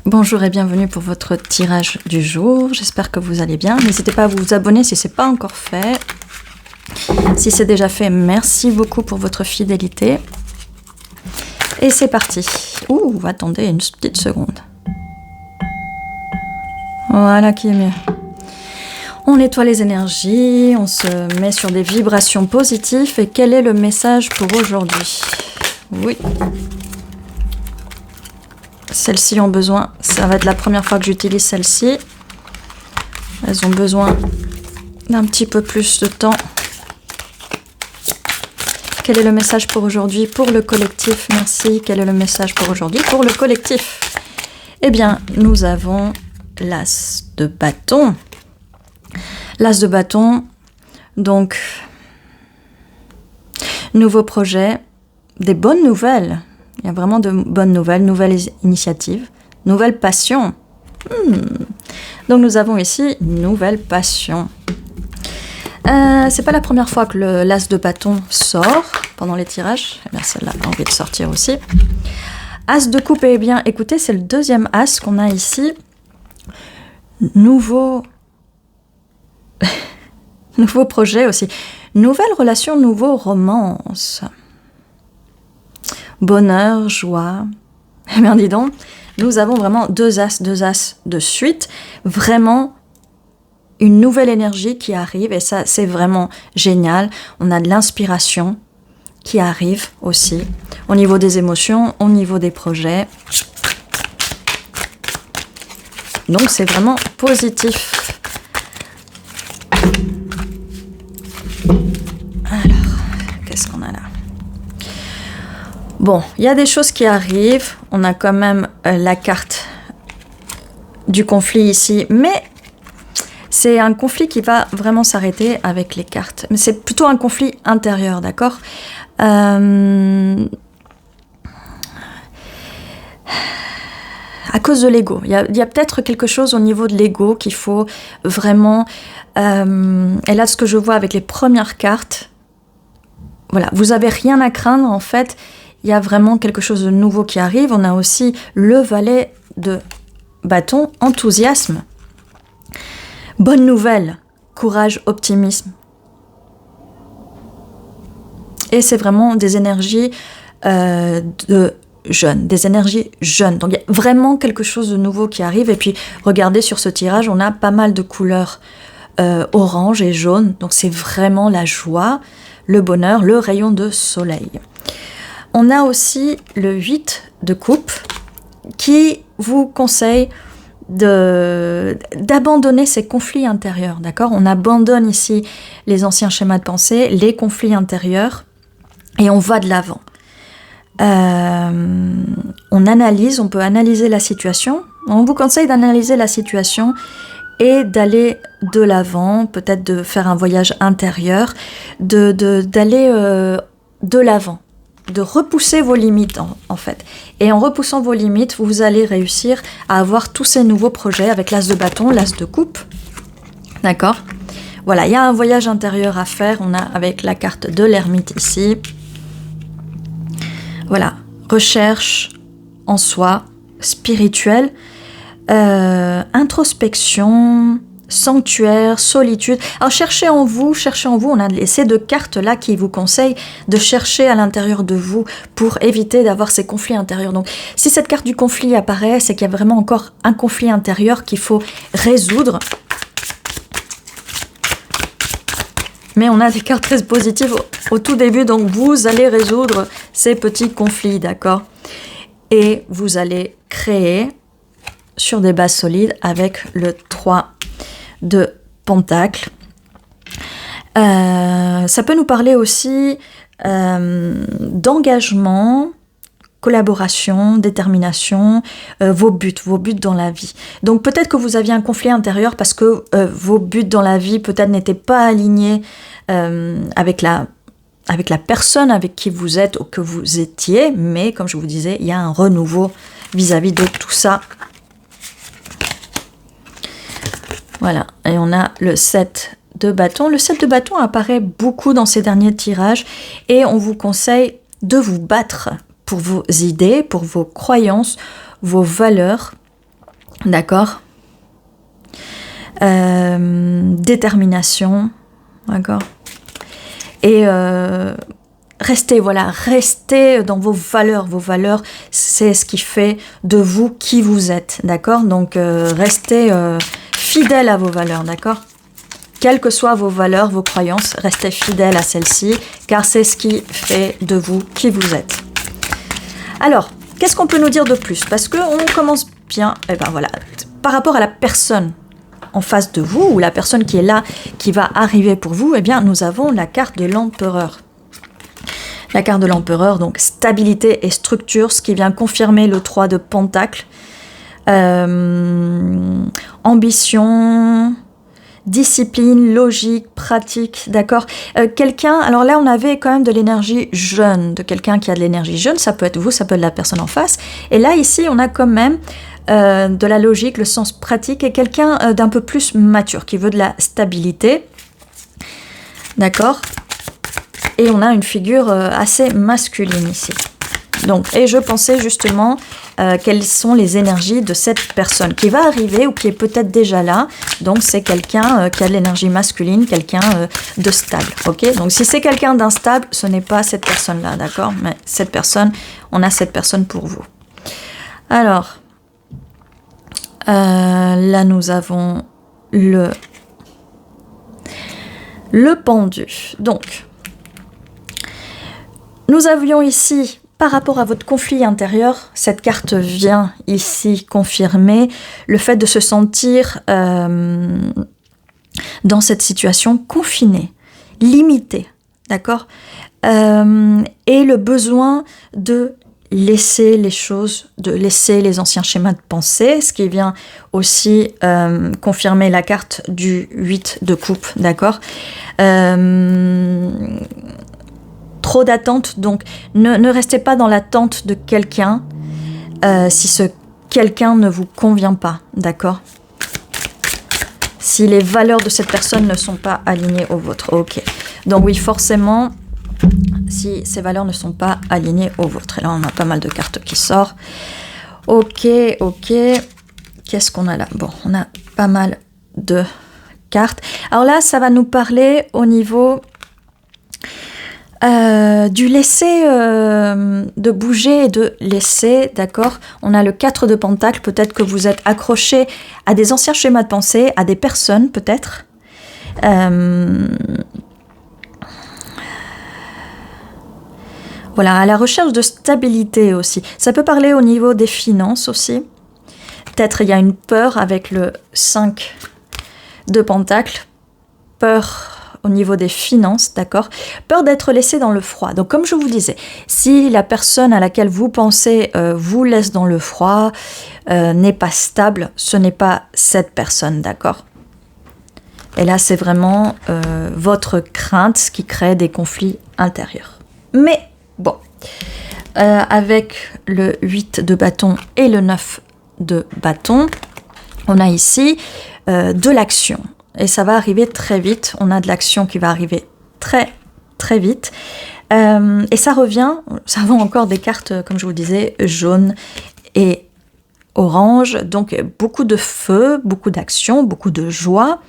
Bonjour et bienvenue pour votre tirage du jour. J'espère que vous allez bien. N'hésitez pas à vous abonner si ce n'est pas encore fait. Si c'est déjà fait, merci beaucoup pour votre fidélité. Et c'est parti. Ouh, attendez une petite seconde. Voilà qui est mieux. On nettoie les énergies, on se met sur des vibrations positives. Et quel est le message pour aujourd'hui? Oui. Celles-ci ont besoin, ça va être la première fois que j'utilise celles-ci. Elles ont besoin d'un petit peu plus de temps. Quel est le message pour aujourd'hui pour le collectif? Merci. Quel est le message pour aujourd'hui pour le collectif? Eh bien, nous avons l'as de bâton. L'as de bâton, donc, nouveau projet, des bonnes nouvelles. Il y a vraiment de bonnes nouvelles, nouvelles initiatives, nouvelles passions. Donc nous avons ici une nouvelle passion. C'est pas la première fois que l'as de bâton sort pendant les tirages. Eh bien celle-là a envie de sortir aussi. As de coupe, eh bien écoutez, c'est le deuxième as qu'on a ici. Nouveau projet aussi. Nouvelle relation, nouveau romance. Bonheur, joie. Eh bien, dis donc, nous avons vraiment deux as de suite. Vraiment une nouvelle énergie qui arrive et ça, c'est vraiment génial. On a de l'inspiration qui arrive aussi au niveau des émotions, au niveau des projets. Donc, c'est vraiment positif. Alors, qu'est-ce qu'on a là? Bon, il y a des choses qui arrivent. On a quand même la carte du conflit ici. Mais c'est un conflit qui va vraiment s'arrêter avec les cartes. Mais c'est plutôt un conflit intérieur, d'accord? À cause de l'ego. Il y a peut-être quelque chose au niveau de l'ego qu'il faut vraiment... et là, ce que je vois avec les premières cartes, voilà, vous n'avez rien à craindre en fait. Il y a vraiment quelque chose de nouveau qui arrive. On a aussi le valet de bâton, enthousiasme. Bonne nouvelle, courage, optimisme. Et c'est vraiment des énergies de jeunes, des énergies jeunes. Donc il y a vraiment quelque chose de nouveau qui arrive. Et puis regardez sur ce tirage, on a pas mal de couleurs orange et jaune. Donc c'est vraiment la joie, le bonheur, le rayon de soleil. On a aussi le 8 de coupe qui vous conseille d'abandonner ces conflits intérieurs, d'accord? On abandonne ici les anciens schémas de pensée, les conflits intérieurs, et on va de l'avant. On peut analyser la situation. On vous conseille d'analyser la situation et d'aller de l'avant, peut-être de faire un voyage intérieur, d'aller de l'avant. De repousser vos limites en fait. Et en repoussant vos limites, vous allez réussir à avoir tous ces nouveaux projets avec l'as de bâton, l'as de coupe. D'accord? Voilà, il y a un voyage intérieur à faire. On a avec la carte de l'ermite ici. Voilà, recherche en soi, spirituelle, introspection, sanctuaire, solitude. Alors cherchez en vous, on a ces deux cartes-là qui vous conseillent de chercher à l'intérieur de vous pour éviter d'avoir ces conflits intérieurs. Donc si cette carte du conflit apparaît, c'est qu'il y a vraiment encore un conflit intérieur qu'il faut résoudre. Mais on a des cartes très positives au tout début, donc vous allez résoudre ces petits conflits, d'accord? Et vous allez créer sur des bases solides avec le 3 de Pentacle. Ça peut nous parler aussi d'engagement, collaboration, détermination, vos buts dans la vie. Donc peut-être que vous aviez un conflit intérieur parce que vos buts dans la vie peut-être n'étaient pas alignés avec la personne avec qui vous êtes ou que vous étiez, mais comme je vous disais, il y a un renouveau vis-à-vis de tout ça. Voilà, et on a le 7 de bâton. Le 7 de bâton apparaît beaucoup dans ces derniers tirages et on vous conseille de vous battre pour vos idées, pour vos croyances, vos valeurs. D'accord. Détermination, d'accord. Et restez, voilà, restez dans vos valeurs. Vos valeurs, c'est ce qui fait de vous qui vous êtes, d'accord. Donc, restez fidèle à vos valeurs, d'accord. Quelles que soient vos valeurs, vos croyances, restez fidèle à celles-ci, car c'est ce qui fait de vous qui vous êtes. Alors, qu'est-ce qu'on peut nous dire de plus? Parce qu'on commence bien, et ben voilà, par rapport à la personne en face de vous, ou la personne qui est là, qui va arriver pour vous, eh bien, nous avons la carte de l'empereur. La carte de l'empereur, donc stabilité et structure, ce qui vient confirmer le 3 de Pentacle. Ambition, discipline, logique, pratique, d'accord. Quelqu'un, alors là on avait quand même de l'énergie jeune, de quelqu'un qui a de l'énergie jeune, ça peut être vous, ça peut être la personne en face. Et là ici on a quand même de la logique, le sens pratique, et quelqu'un d'un peu plus mature, qui veut de la stabilité, d'accord. Et on a une figure assez masculine ici. Donc, et je pensais justement quelles sont les énergies de cette personne qui va arriver ou qui est peut-être déjà là. Donc c'est quelqu'un qui a de l'énergie masculine, quelqu'un de stable. Ok. Donc si c'est quelqu'un d'instable, ce n'est pas cette personne-là, d'accord. Mais cette personne, on a cette personne pour vous. Alors là nous avons le pendu. Donc nous avions ici, par rapport à votre conflit intérieur, cette carte vient ici confirmer le fait de se sentir dans cette situation confinée, limitée, d'accord, et le besoin de laisser les choses, de laisser les anciens schémas de pensée, ce qui vient aussi confirmer la carte du 8 de coupe, d'accord. Trop d'attente, donc ne restez pas dans l'attente de quelqu'un si ce quelqu'un ne vous convient pas, d'accord. Si les valeurs de cette personne ne sont pas alignées aux vôtres, ok. Donc oui, forcément, si ces valeurs ne sont pas alignées aux vôtres. Et là, on a pas mal de cartes qui sortent. Ok, ok. Qu'est-ce qu'on a là? Bon, on a pas mal de cartes. Alors là, ça va nous parler au niveau du laisser, de bouger et de laisser, d'accord. On a le 4 de Pentacle, peut-être que vous êtes accroché à des anciens schémas de pensée, à des personnes peut-être. Voilà, à la recherche de stabilité aussi. Ça peut parler au niveau des finances aussi. Peut-être il y a une peur avec le 5 de Pentacle. Peur au niveau des finances, d'accord. Peur d'être laissé dans le froid. Donc comme je vous disais, si la personne à laquelle vous pensez vous laisse dans le froid, n'est pas stable, ce n'est pas cette personne, d'accord. Et là c'est vraiment votre crainte qui crée des conflits intérieurs. Mais bon, avec le 8 de bâton et le 9 de bâton, on a ici de l'action. Et ça va arriver très vite. On a de l'action qui va arriver très, très vite. Et ça revient, ça va encore des cartes, comme je vous disais, jaune et orange. Donc, beaucoup de feu, beaucoup d'action, beaucoup de joie.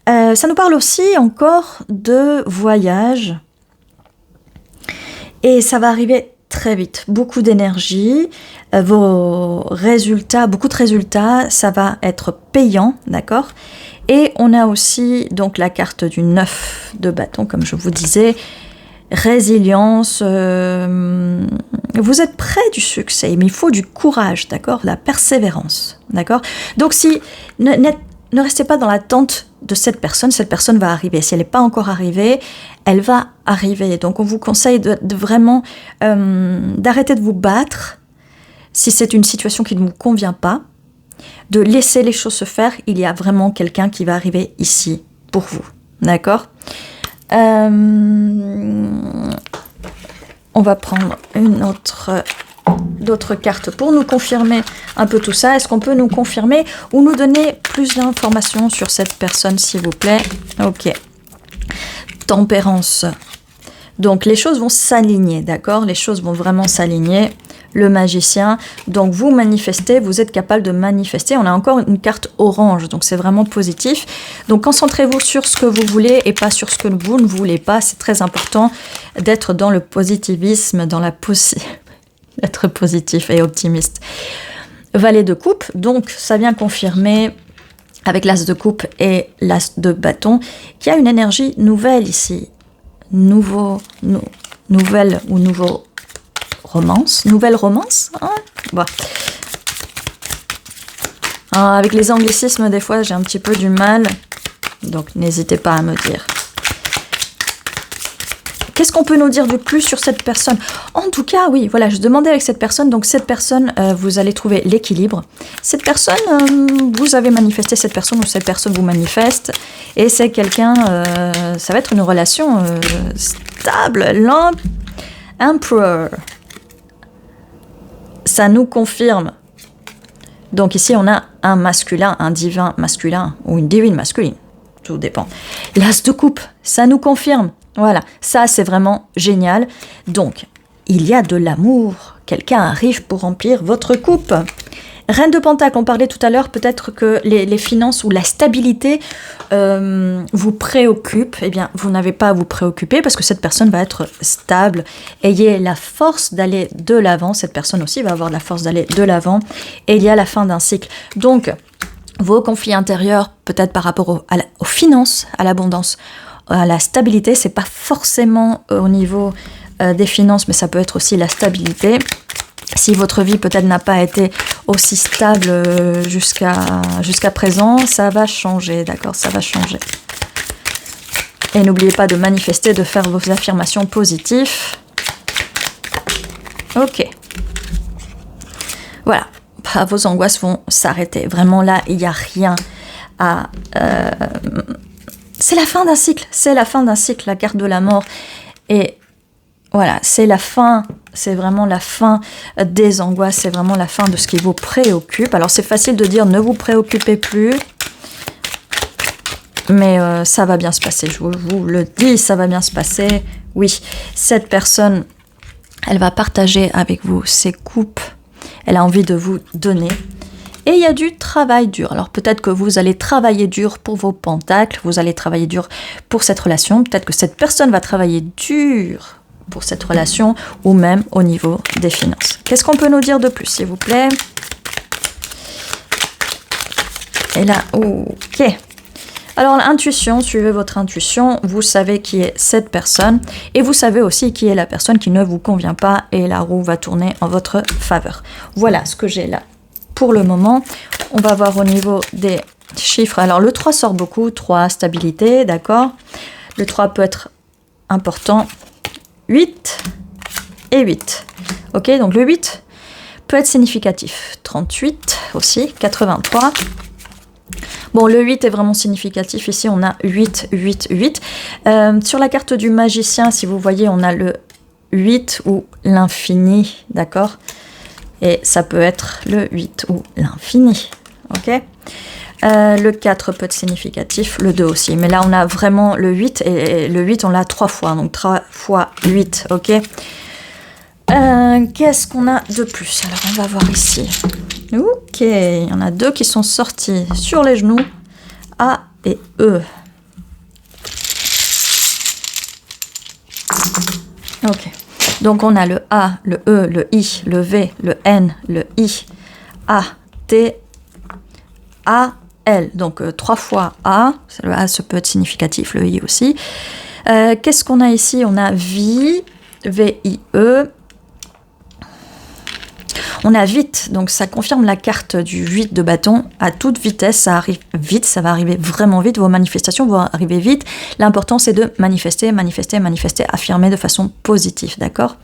Ça nous parle aussi encore de voyage. Et ça va arriver très vite. Beaucoup d'énergie. Vos résultats, beaucoup de résultats, ça va être payant, d'accord ? Et on a aussi donc la carte du 9 de bâton, comme je vous disais, résilience, vous êtes près du succès, mais il faut du courage, d'accord, la persévérance, d'accord. Donc si ne restez pas dans l'attente de cette personne va arriver. Si elle n'est pas encore arrivée, elle va arriver. Donc on vous conseille de vraiment d'arrêter de vous battre si c'est une situation qui ne vous convient pas, de laisser les choses se faire. Il y a vraiment quelqu'un qui va arriver ici pour vous, d'accord. On va prendre d'autres cartes pour nous confirmer un peu tout ça. Est-ce qu'on peut nous confirmer ou nous donner plus d'informations sur cette personne, s'il vous plaît? Ok. Tempérance. Donc les choses vont s'aligner, d'accord? Les choses vont vraiment s'aligner. le magicien. Donc vous manifestez, vous êtes capable de manifester. On a encore une carte orange, donc c'est vraiment positif. Donc concentrez-vous sur ce que vous voulez et pas sur ce que vous ne voulez pas. C'est très important d'être dans le positivisme, dans la d'être positif et optimiste. Valet de coupe, donc ça vient confirmer avec l'as de coupe et l'as de bâton qu'il y a une énergie nouvelle ici. Nouvelle ou nouveau romance. Nouvelle romance, hein, bon. Alors, avec les anglicismes, des fois, j'ai un petit peu du mal. Donc, n'hésitez pas à me dire. Qu'est-ce qu'on peut nous dire de plus sur cette personne? En tout cas, oui, voilà, je demandais avec cette personne. Donc, cette personne, vous allez trouver l'équilibre. Cette personne, vous avez manifesté cette personne ou cette personne vous manifeste. Et c'est quelqu'un, ça va être une relation stable. L'Empereur. Ça nous confirme. Donc, ici, on a un masculin, un divin masculin ou une divine masculine. Tout dépend. L'as de coupe, ça nous confirme. Voilà, ça c'est vraiment génial. Donc, il y a de l'amour. Quelqu'un arrive pour remplir votre coupe. Reine de Pentacle, on parlait tout à l'heure, peut-être que les finances ou la stabilité vous préoccupent. Eh bien, vous n'avez pas à vous préoccuper parce que cette personne va être stable. Ayez la force d'aller de l'avant. Cette personne aussi va avoir la force d'aller de l'avant. Et il y a la fin d'un cycle. Donc, vos conflits intérieurs, peut-être par rapport aux finances, à l'abondance, à la stabilité, c'est pas forcément au niveau des finances, mais ça peut être aussi la stabilité. Si votre vie peut-être n'a pas été aussi stable jusqu'à présent, ça va changer, d'accord, ça va changer. Et n'oubliez pas de manifester, de faire vos affirmations positives. Ok. Voilà. Bah, vos angoisses vont s'arrêter. Vraiment là, il n'y a rien à... C'est la fin d'un cycle. C'est la fin d'un cycle, la carte de la mort. Et voilà, c'est la fin. C'est vraiment la fin des angoisses. C'est vraiment la fin de ce qui vous préoccupe. Alors c'est facile de dire ne vous préoccupez plus. Mais ça va bien se passer. Je vous le dis, ça va bien se passer. Oui, cette personne, elle va partager avec vous ses coupes. Elle a envie de vous donner. Et il y a du travail dur. Alors peut-être que vous allez travailler dur pour vos pentacles, vous allez travailler dur pour cette relation. Peut-être que cette personne va travailler dur pour cette relation ou même au niveau des finances. Qu'est-ce qu'on peut nous dire de plus, s'il vous plaît? Et là, ok. Alors l'intuition, suivez votre intuition, vous savez qui est cette personne et vous savez aussi qui est la personne qui ne vous convient pas et la roue va tourner en votre faveur. Voilà ce que j'ai là pour le moment. On va voir au niveau des chiffres. Alors le 3 sort beaucoup, 3 stabilité, d'accord. Le 3 peut être important. 8 et 8. Ok, donc le 8 peut être significatif. 38 aussi, 83. Bon, le 8 est vraiment significatif. Ici, on a 8, 8, 8. Sur la carte du magicien, si vous voyez, on a le 8 ou l'infini, d'accord? Et ça peut être le 8 ou l'infini, ok? Le 4 peut être significatif, le 2 aussi. Mais là, on a vraiment le 8, et le 8, on l'a 3 fois. Donc 3 fois 8, ok? Qu'est-ce qu'on a de plus? Alors, on va voir ici. Ok, il y en a 2 qui sont sortis sur les genoux. A et E. Ok. Donc, on a le A, le E, le I, le V, le N, le I, A, T, A, L. Donc, 3 fois A. Le A, ça peut être significatif, le I aussi. Qu'est-ce qu'on a ici? On a vie, V-I-E. On a vite, donc ça confirme la carte du 8 de bâton. À toute vitesse, ça arrive vite, ça va arriver vraiment vite. Vos manifestations vont arriver vite. L'important, c'est de manifester, manifester, manifester, affirmer de façon positive, d'accord?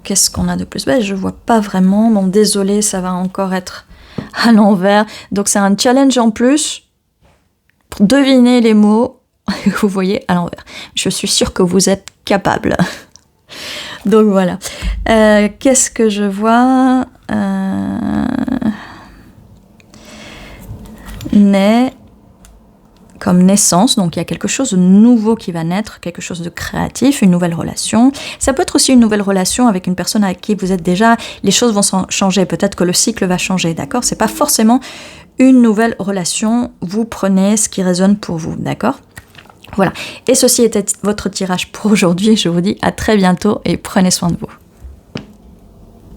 Qu'est-ce qu'on a de plus? Ben, je vois pas vraiment. Bon, désolé, ça va encore être à l'envers. Donc, c'est un challenge en plus pour deviner les mots. Vous voyez à l'envers. Je suis sûre que vous êtes capable. Donc voilà. Qu'est-ce que je vois? Né. comme naissance, donc il y a quelque chose de nouveau qui va naître, quelque chose de créatif, une nouvelle relation. Ça peut être aussi une nouvelle relation avec une personne avec qui vous êtes déjà, les choses vont changer, peut-être que le cycle va changer, d'accord? C'est pas forcément une nouvelle relation, vous prenez ce qui résonne pour vous, d'accord? Voilà, et ceci était votre tirage pour aujourd'hui, je vous dis à très bientôt et prenez soin de vous.